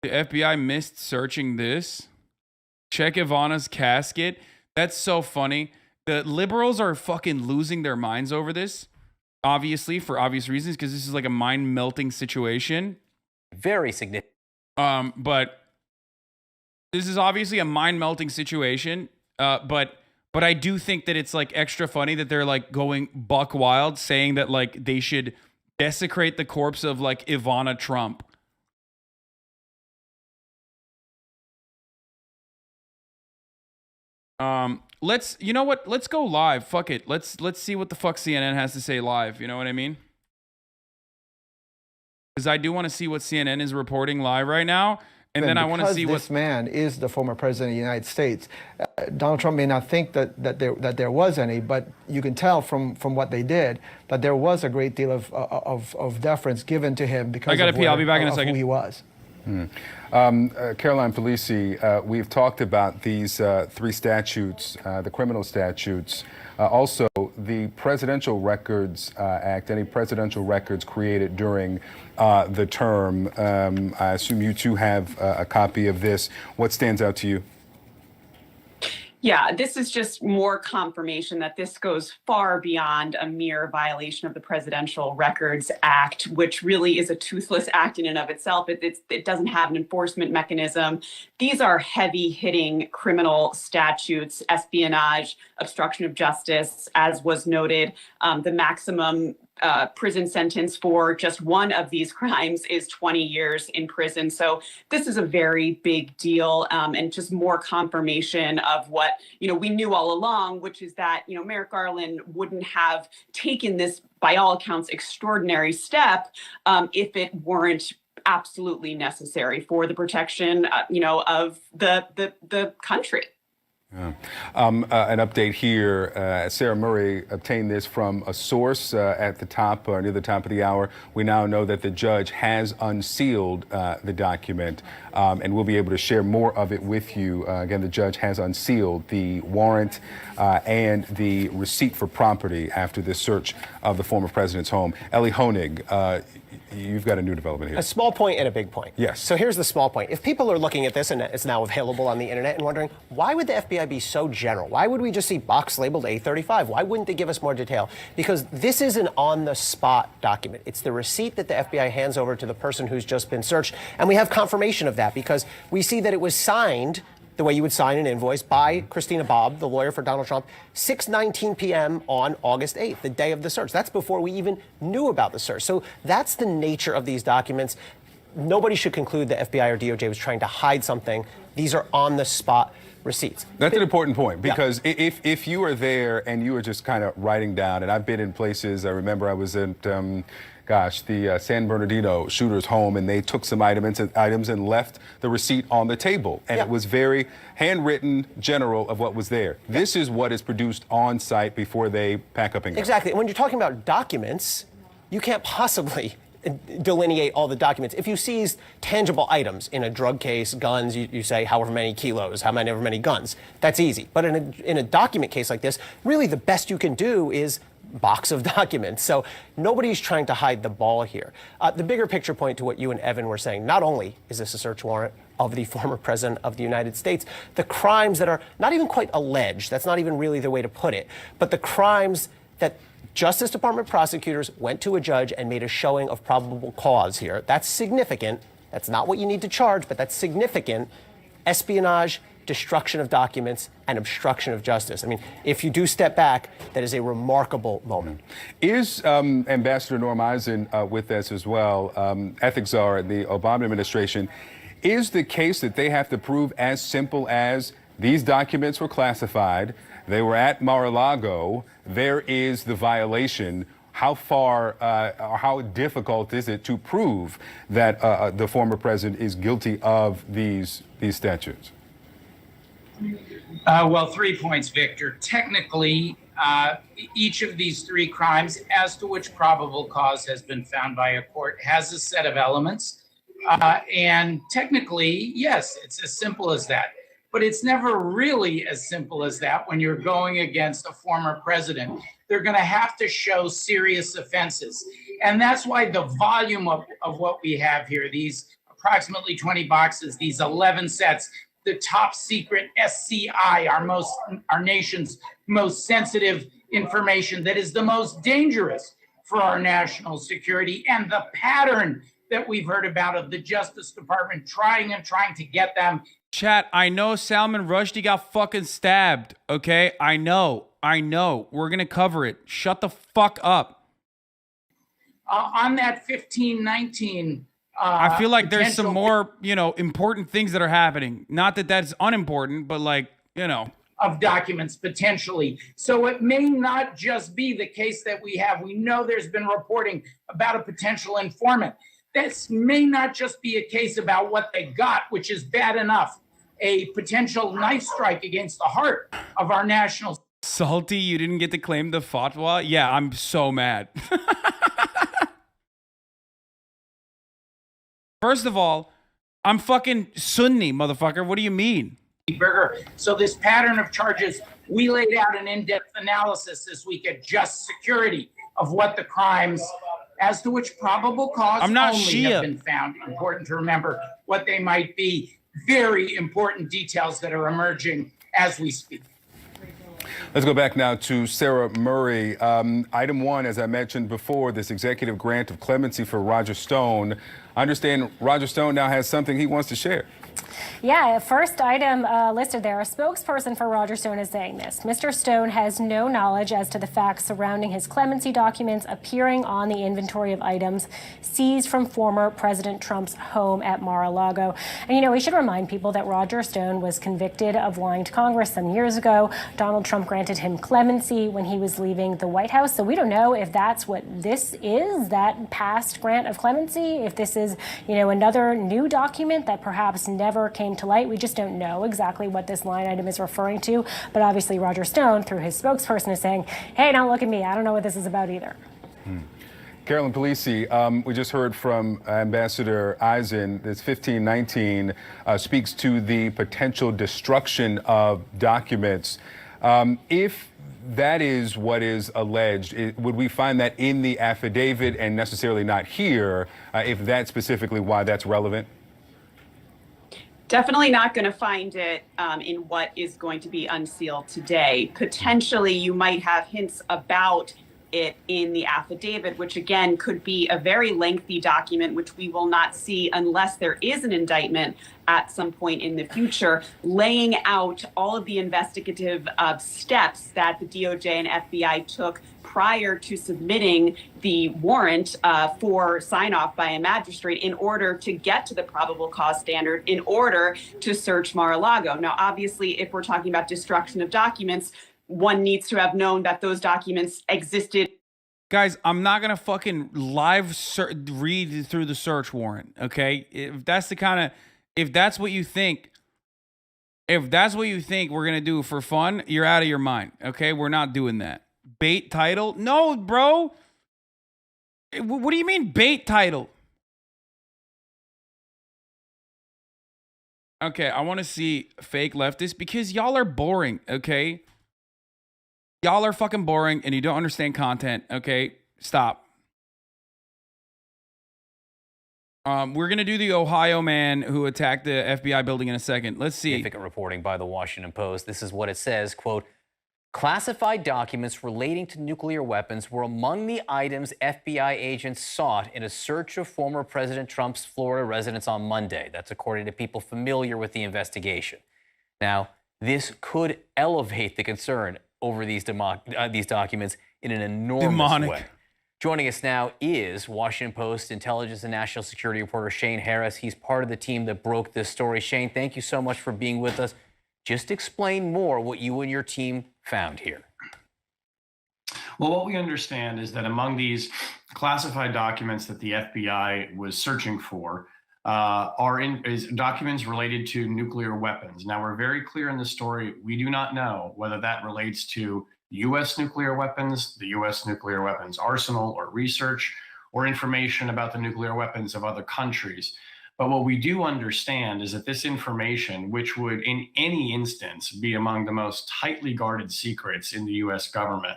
The FBI missed searching this. Check Ivana's casket. That's so funny. The liberals are fucking losing their minds over this, obviously, for obvious reasons, because this is like a mind-melting situation. Very significant. But this is obviously a mind-melting situation. But I do think that it's like extra funny that they're like going buck wild, saying that like they should desecrate the corpse of like Ivana Trump. You know what? Let's go live. Fuck it. Let's see what the fuck CNN has to say live. You know what I mean? Because I do want to see what CNN is reporting live right now. And then I want to see what this man is the former president of the United States. Donald Trump may not think that there was any, but you can tell from what they did that there was a great deal of deference given to him because I gotta pee. I'll be back in a second. Who he was. Caroline Felici, we've talked about these three statutes, the criminal statutes, also the Presidential Records Act, any presidential records created during the term. I assume you two have a copy of this. What stands out to you? Yeah, this is just more confirmation that this goes far beyond a mere violation of the Presidential Records Act, which really is a toothless act in and of itself. It doesn't have an enforcement mechanism. These are heavy-hitting criminal statutes, espionage, obstruction of justice, as was noted. The maximum prison sentence for just one of these crimes is 20 years in prison. So this is a very big deal, and just more confirmation of what, we knew all along, which is that, Merrick Garland wouldn't have taken this, by all accounts, extraordinary step if it weren't absolutely necessary for the protection, of the country. Yeah. An update here. Sarah Murray obtained this from a source at the top, near the top of the hour. We now know that the judge has unsealed the document, and we'll be able to share more of it with you. Again, the judge has unsealed the warrant and the receipt for property after the search of the former president's home. Ellie Honig, you've got a new development here. A small point and a big point. Yes. So here's the small point. If people are looking at this and it's now available on the internet and wondering, why would the FBI be so general? Why would we just see box labeled A35? Why wouldn't they give us more detail? Because this is an on-the-spot document. It's the receipt that the FBI hands over to the person who's just been searched. And we have confirmation of that because we see that it was signed the way you would sign an invoice by Christina Bobb, the lawyer for Donald Trump, 6:19 p.m. on August 8th, the day of the search. That's before we even knew about the search. So that's the nature of these documents. Nobody should conclude the FBI or DOJ was trying to hide something. These are on-the-spot receipts. That's an important point because if you are there and you are just kind of writing down, and I've been in places, I remember I was at the San Bernardino shooter's home, and they took some items and left the receipt on the table. And it was very handwritten, general of what was there. This is what is produced on site before they pack up and go. Exactly. And when you're talking about documents, you can't possibly delineate all the documents. If you seize tangible items in a drug case, guns, you say however many kilos, however many guns. That's easy. But in a document case like this, really the best you can do is box of documents. So nobody's trying to hide the ball here. The bigger picture point to what you and Evan were saying, not only is this a search warrant of the former president of the United States, the crimes that are not even quite alleged, that's not even really the way to put it, but the crimes that Justice Department prosecutors went to a judge and made a showing of probable cause here. That's significant. That's not what you need to charge, but that's significant. Espionage, destruction of documents, and obstruction of justice. I mean, if you do step back, that is a remarkable moment. Is Ambassador Norm Eisen with us as well, ethics czar in the Obama administration? Is the case that they have to prove as simple as these documents were classified, they were at Mar-a-Lago, there is the violation? How far or how difficult is it to prove that the former president is guilty of these statutes? Well, 3 points, Victor. Technically, each of these three crimes, as to which probable cause has been found by a court, has a set of elements. And technically, yes, it's as simple as that. But it's never really as simple as that when you're going against a former president. They're going to have to show serious offenses. And that's why the volume of what we have here, these approximately 20 boxes, these 11 sets, the top secret SCI, our nation's most sensitive information that is the most dangerous for our national security, and the pattern that we've heard about of the Justice Department trying to get them. Chat, I know Salman Rushdie got fucking stabbed, okay? I know. We're going to cover it. Shut the fuck up. On that 1519, I feel like there's some potential more, important things that are happening. Not that that's unimportant, but of documents potentially. So it may not just be the case that we have. We know there's been reporting about a potential informant. This may not just be a case about what they got, which is bad enough. A potential knife strike against the heart of our national. Salty, you didn't get to claim the fatwa? Yeah, I'm so mad. First of all, I'm fucking Sunni, motherfucker. What do you mean? Burger. So this pattern of charges, we laid out an in-depth analysis this week at Just Security of what the crimes, as to which probable cause I'm not only Shia. have been found. Important to remember what they might be. Very important details that are emerging as we speak. Let's go back now to Sarah Murray. Item one, as I mentioned before, this executive grant of clemency for Roger Stone. I understand Roger Stone now has something he wants to share. Yeah, first item listed there, a spokesperson for Roger Stone is saying this. Mr. Stone has no knowledge as to the facts surrounding his clemency documents appearing on the inventory of items seized from former President Trump's home at Mar-a-Lago. And, we should remind people that Roger Stone was convicted of lying to Congress some years ago. Donald Trump granted him clemency when he was leaving the White House. So we don't know if that's what this is, that past grant of clemency, if this is, another new document that perhaps never came to light. We just don't know exactly what this line item is referring to. But obviously, Roger Stone, through his spokesperson, is saying, hey, don't look at me. I don't know what this is about either. Carolyn Polisi, we just heard from Ambassador Eisen. This 1519 speaks to the potential destruction of documents. If that is what is alleged, would we find that in the affidavit and necessarily not here, if that's specifically why that's relevant? Definitely not going to find it in what is going to be unsealed today. Potentially, you might have hints about it in the affidavit, which again could be a very lengthy document, which we will not see unless there is an indictment at some point in the future, laying out all of the investigative steps that the DOJ and FBI took prior to submitting the warrant for sign-off by a magistrate in order to get to the probable cause standard in order to search Mar-a-Lago. Now, obviously, if we're talking about destruction of documents, one needs to have known that those documents existed. Guys, I'm not going to fucking read through the search warrant, okay? If that's what you think we're going to do for fun, you're out of your mind, okay? We're not doing that. Bait title? No, bro. What do you mean bait title? Okay, I want to see fake leftists because y'all are boring, okay? Y'all are fucking boring and you don't understand content, okay? Stop. We're going to do the Ohio man who attacked the FBI building in a second. Let's see. Significant reporting by the Washington Post. This is what it says, quote, classified documents relating to nuclear weapons were among the items FBI agents sought in a search of former President Trump's Florida residence on Monday. That's according to people familiar with the investigation. Now, this could elevate the concern over these documents in an enormous way. Joining us now is Washington Post intelligence and national security reporter Shane Harris. He's part of the team that broke this story. Shane, thank you so much for being with us. Just explain more what you and your team found here. Well, what we understand is that among these classified documents that the FBI was searching for is documents related to nuclear weapons. Now, we're very clear in the story. We do not know whether that relates to U.S. nuclear weapons, the U.S. nuclear weapons arsenal or research, or information about the nuclear weapons of other countries. But what we do understand is that this information, which would in any instance be among the most tightly guarded secrets in the U.S. government,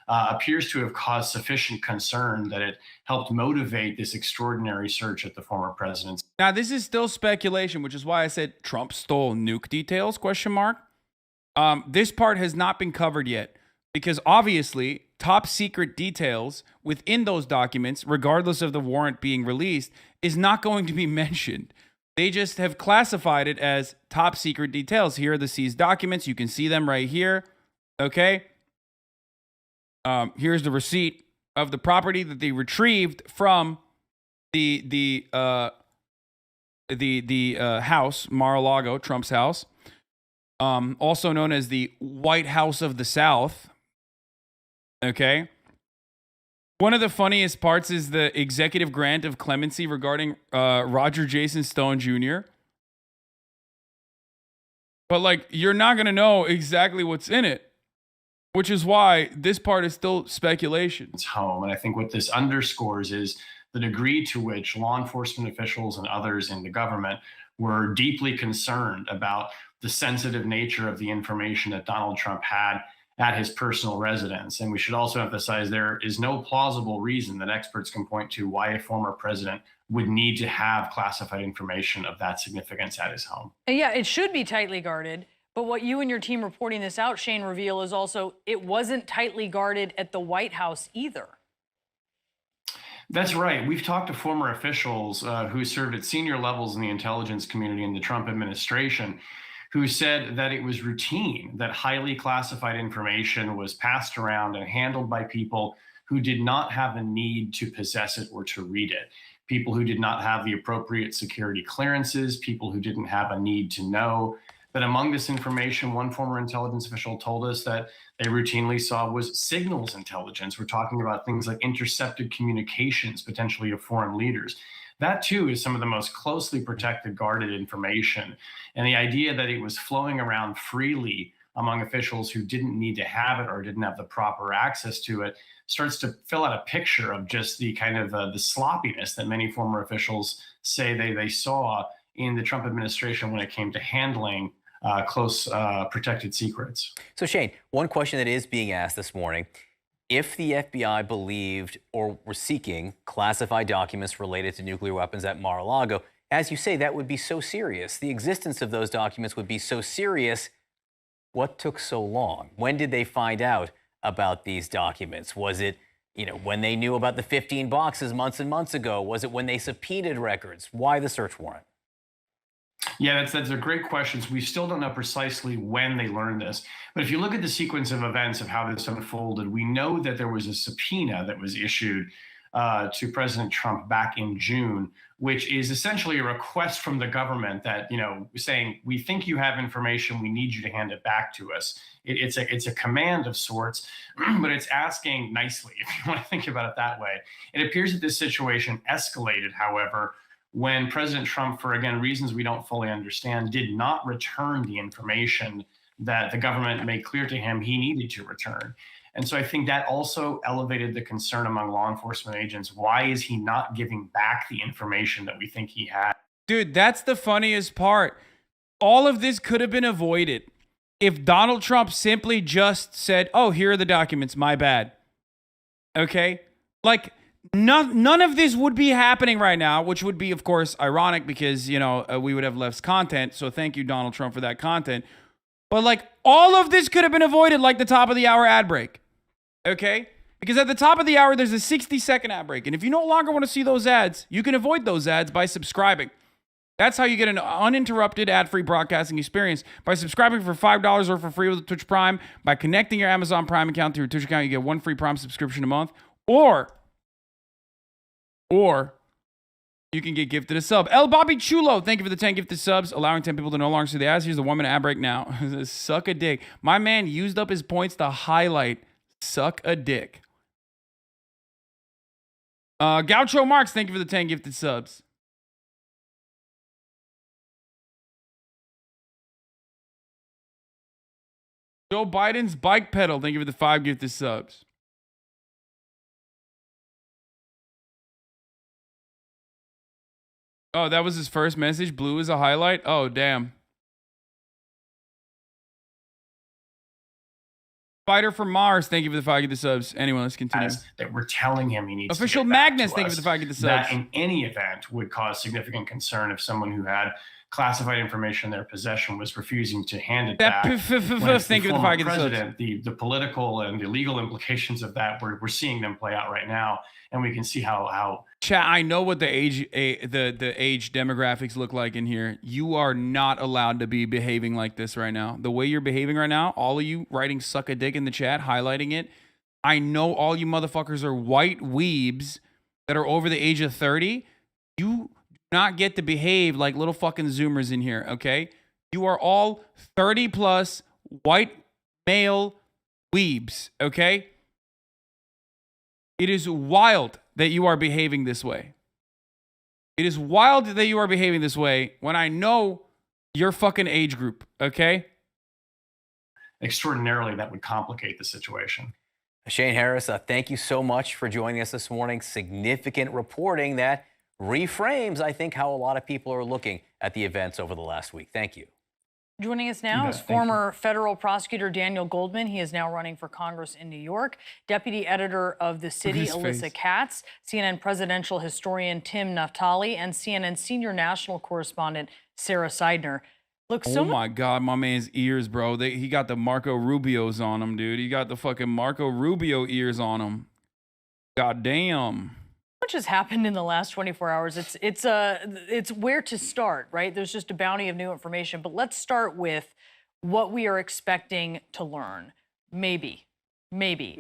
appears to have caused sufficient concern that it helped motivate this extraordinary search at the former president's. Now, this is still speculation, which is why I said Trump stole nuke details, question mark. This part has not been covered yet because obviously top secret details within those documents, regardless of the warrant being released, is not going to be mentioned. They just have classified it as top secret details. Here are the seized documents. You can see them right here. Okay. Here's the receipt of the property that they retrieved from the house, Mar-a-Lago, Trump's house, also known as the White House of the South. Okay. One of the funniest parts is the executive grant of clemency regarding Roger Jason Stone Jr. But like, you're not going to know exactly what's in it, which is why this part is still speculation. It's home. And I think what this underscores is the degree to which law enforcement officials and others in the government were deeply concerned about the sensitive nature of the information that Donald Trump had at his personal residence. And we should also emphasize there is no plausible reason that experts can point to why a former president would need to have classified information of that significance at his home. Yeah, it should be tightly guarded. But what you and your team reporting this out, Shane, reveal is also it wasn't tightly guarded at the White House either. That's right. We've talked to former officials who served at senior levels in the intelligence community in the Trump administration, who said that it was routine that highly classified information was passed around and handled by people who did not have a need to possess it or to read it. People who did not have the appropriate security clearances, people who didn't have a need to know. But among this information, one former intelligence official told us that they routinely saw was signals intelligence. We're talking about things like intercepted communications, potentially of foreign leaders. That, too, is some of the most closely protected, guarded information. And the idea that it was flowing around freely among officials who didn't need to have it or didn't have the proper access to it starts to fill out a picture of just the kind of the sloppiness that many former officials say they saw in the Trump administration when it came to handling close protected secrets. So, Shane, one question that is being asked this morning, if the FBI believed or were seeking classified documents related to nuclear weapons at Mar-a-Lago, as you say, that would be so serious. The existence of those documents would be so serious. What took so long? When did they find out about these documents? Was it, when they knew about the 15 boxes months and months ago? Was it when they subpoenaed records? Why the search warrant? Yeah, that's a great question. We still don't know precisely when they learned this. But if you look at the sequence of events of how this unfolded, we know that there was a subpoena that was issued to President Trump back in June, which is essentially a request from the government that, saying, we think you have information, we need you to hand it back to us. It's a command of sorts, but it's asking nicely, if you want to think about it that way. It appears that this situation escalated, however, when President Trump, for, again, reasons we don't fully understand, did not return the information that the government made clear to him he needed to return. And so I think that also elevated the concern among law enforcement agents. Why is he not giving back the information that we think he had? Dude, that's the funniest part. All of this could have been avoided if Donald Trump simply just said, oh, here are the documents, my bad. Okay? Like, none of this would be happening right now, which would be, of course, ironic because, we would have less content. So thank you, Donald Trump, for that content. But like, all of this could have been avoided like the top of the hour ad break. Okay? Because at the top of the hour, there's a 60-second ad break. And if you no longer want to see those ads, you can avoid those ads by subscribing. That's how you get an uninterrupted ad-free broadcasting experience. By subscribing for $5 or for free with Twitch Prime, by connecting your Amazon Prime account to your Twitch account, you get one free Prime subscription a month. Or you can get gifted a sub. El Bobby Chulo, thank you for the 10 gifted subs, allowing 10 people to no longer see the ads. Here's the 1 minute ad break now. Suck a dick. My man used up his points to highlight suck a dick. Gaucho Marks, thank you for the 10 gifted subs. Joe Biden's bike pedal, thank you for the 5 gifted subs. Oh, that was his first message? Blue is a highlight? Oh, damn. Spider from Mars, thank you for the 5 of the subs. Anyway, let's continue. That we're telling him he needs Official to get back Magnus, to thank you us. for the 5 of the subs. That in any event would cause significant concern if someone who had classified information in their possession was refusing to hand it back. When it's Thank you for the former 5 of the subs. president, the political and the legal implications of that, we're seeing them play out right now, and we can see how Chat, I know what the age demographics look like in here. You are not allowed to be behaving like this right now. The way you're behaving right now, all of you writing suck a dick in the chat, highlighting it. I know all you motherfuckers are white weebs that are over the age of 30. You do not get to behave like little fucking Zoomers in here, okay? You are all 30 plus white male weebs, okay? It is wild that you are behaving this way. It is wild that you are behaving this way when I know your fucking age group, okay? extraordinarily that would complicate the situation. Shane Harris, thank you so much for joining us this morning. Significant reporting that reframes, I think, how a lot of people are looking at the events over the last week. Thank you. Joining us now is former federal prosecutor Daniel Goldman. He is now running for Congress in New York. Deputy editor of The City, Alyssa Katz. CNN presidential historian Tim Naftali. And CNN senior national correspondent Sarah Seidner. Look, oh my God, my man's ears, bro. He got the Marco Rubio's on him, dude. He got the fucking Marco Rubio ears on him. God damn. Much has happened in the last 24 hours. It's where to start, right? There's just a bounty of new information. But let's start with what we are expecting to learn. Maybe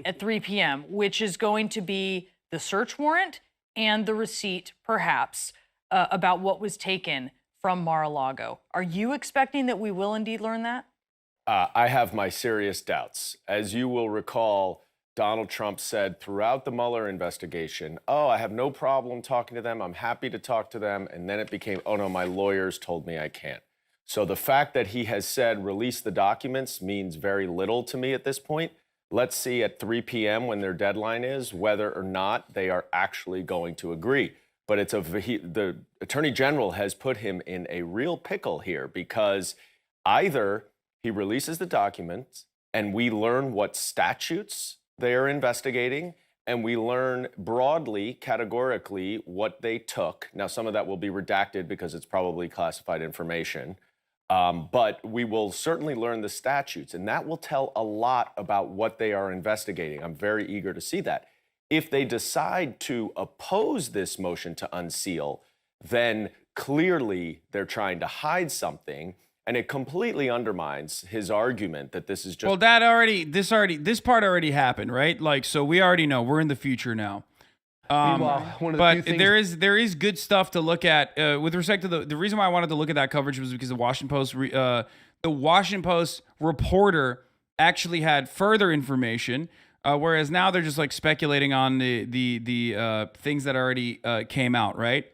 at 3 p.m., which is going to be the search warrant and the receipt, perhaps, about what was taken from Mar-a-Lago. Are you expecting that we will indeed learn that? I have my serious doubts. As you will recall, Donald Trump said throughout the Mueller investigation, oh, I have no problem talking to them. I'm happy to talk to them. And then it became, oh, no, my lawyers told me I can't. So the fact that he has said release the documents means very little to me at this point. Let's see at 3 p.m. when their deadline is whether or not they are actually going to agree. But the Attorney General has put him in a real pickle here because either he releases the documents and we learn what statutes they are investigating, and we learn broadly, categorically, what they took. Now, some of that will be redacted because it's probably classified information, but we will certainly learn the statutes, and that will tell a lot about what they are investigating. I'm very eager to see that. If they decide to oppose this motion to unseal, then clearly they're trying to hide something. And it completely undermines his argument that this is just. Well, this part already happened, right? Like, so we already know we're in the future now. But there is good stuff to look at with respect to the reason why I wanted to look at that coverage was because the Washington Post reporter actually had further information, whereas now they're just like speculating on the things that already came out, right?